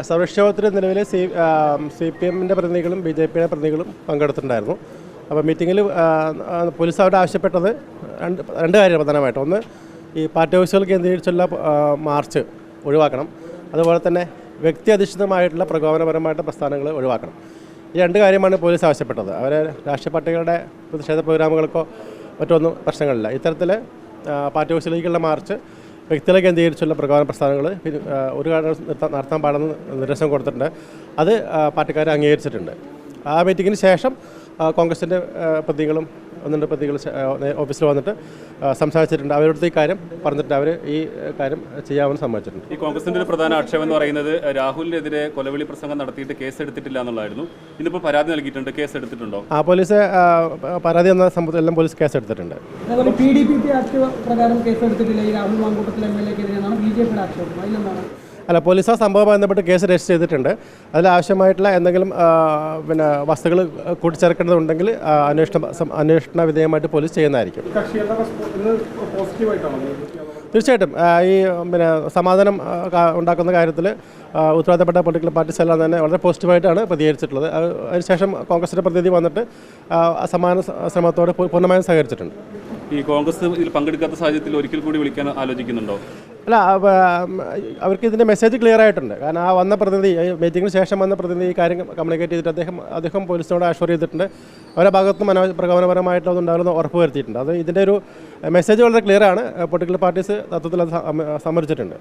സർവക്ഷേമത്തിൽ നിലവിൽ CPM പ്രതിനിധികളും BJP പ്രതിനിധികളും പങ്കെടുത്തിട്ടുണ്ടായിരുന്നു. അപ്പോൾ മീറ്റിങ്ങിൽ പോലീസ് അവരോട് ആവശ്യപ്പെട്ടത് രണ്ട് കാര്യമാണ് പ്രധാനമായിട്ട്. ഒന്ന്, ഈ പാർട്ടി ഓഫീസുകൾ കേന്ദ്രീകരിച്ചുള്ള മാർച്ച് ഒഴിവാക്കണം. അതുപോലെ തന്നെ വ്യക്തി അധിഷ്ഠിതമായിട്ടുള്ള പ്രകോപനപരമായിട്ടുള്ള പ്രസ്ഥാനങ്ങൾ ഒഴിവാക്കണം. ഈ രണ്ട് കാര്യമാണ് പോലീസ് ആവശ്യപ്പെട്ടത്. അവരെ രാഷ്ട്രീയ പാർട്ടികളുടെ പ്രതിഷേധ പ്രോഗ്രാമുകൾക്കോ മറ്റൊന്നും പ്രശ്നങ്ങളില്ല. ഇത്തരത്തിൽ പാർട്ടി ഓഫീസിലേക്കുള്ള മാർച്ച് വ്യക്തികളെ കേന്ദ്രീകരിച്ചുള്ള പ്രകോപന പ്രസ്ഥാനങ്ങൾ ഒരു കാര്യം നടത്താൻ പാടുന്ന നിർദ്ദേശം കൊടുത്തിട്ടുണ്ട്. അത് പാർട്ടിക്കാരെ അംഗീകരിച്ചിട്ടുണ്ട്. ആ മീറ്റിങ്ങിന് ശേഷം കോൺഗ്രസിൻ്റെ പ്രതികളും ഒന്നുണ്ട് പ്രതികൾ ഓഫീസിൽ വന്നിട്ട് സംസാരിച്ചിട്ടുണ്ട്. അവരുടെ ഈ കാര്യം പറഞ്ഞിട്ട് അവർ ഈ കാര്യം ചെയ്യാമെന്ന് സമ്മതിച്ചിട്ടുണ്ട്. ഈ കോൺഗ്രസിൻ്റെ ഒരു പ്രധാന ആക്ഷേപം എന്ന് പറയുന്നത് രാഹുലിനെതിരെ കൊലവിളി പ്രസംഗം നടത്തിയിട്ട് കേസ് എടുത്തിട്ടില്ല എന്നുള്ളതായിരുന്നു. ഇന്നിപ്പോൾ പരാതി നൽകിയിട്ടുണ്ട്. കേസ് എടുത്തിട്ടുണ്ടോ? പോലീസ് പരാതി എന്ന സംഭവത്തിൽ എല്ലാം പോലീസ് കേസ് എടുത്തിട്ടുണ്ട്. അല്ല, പോലീസ് ആ സംഭവം ബന്ധപ്പെട്ട് കേസ് രജിസ്റ്റർ ചെയ്തിട്ടുണ്ട്. അതിലാവശ്യമായിട്ടുള്ള എന്തെങ്കിലും വസ്തുക്കൾ കൂട്ടിച്ചേർക്കേണ്ടതുണ്ടെങ്കിൽ അന്വേഷണ വിധേയമായിട്ട് പോലീസ് ചെയ്യുന്നതായിരിക്കും. തീർച്ചയായിട്ടും ഈ സമാധാനം ഉണ്ടാക്കുന്ന കാര്യത്തിൽ ഉത്തരവാദിത്തപ്പെട്ട പൊളിറ്റിക്കൽ പാർട്ടീസ് എല്ലാം തന്നെ വളരെ പോസിറ്റീവായിട്ടാണ് പ്രതികരിച്ചിട്ടുള്ളത്. അതിനുശേഷം കോൺഗ്രസിൻ്റെ പ്രതിനിധി വന്നിട്ട് സമാധാന ശ്രമത്തോട് പൂർണ്ണമായും സഹകരിച്ചിട്ടുണ്ട്. ഈ കോൺഗ്രസ് ഇതിൽ പങ്കെടുക്കാത്ത സാഹചര്യത്തിൽ ഒരിക്കൽ കൂടി വിളിക്കാൻ ആലോചിക്കുന്നുണ്ടോ? അല്ല, അവർക്ക് ഇതിൻ്റെ മെസ്സേജ് ക്ലിയർ ആയിട്ടുണ്ട്. കാരണം ആ വന്ന പ്രതിനിധി, മീറ്റിങ്ങിന് ശേഷം വന്ന പ്രതിനിധി ഈ കാര്യം കമ്മ്യൂണിക്കേറ്റ് ചെയ്തിട്ട് അദ്ദേഹം പോലീസിനോട് അഷ്വർ ചെയ്തിട്ടുണ്ട്. അവരുടെ ഭാഗത്തും പ്രകോപനപരമായിട്ടൊന്നും ഉണ്ടാകുന്ന ഉറപ്പ് വരുത്തിയിട്ടുണ്ട്. അത് ഇതിൻ്റെ ഒരു മെസ്സേജ് വളരെ ക്ലിയർ ആണ്. പൊളിറ്റിക്കൽ പാർട്ടീസ് തത്വത്തിൽ അത് സമ്മതിച്ചിട്ടുണ്ട്.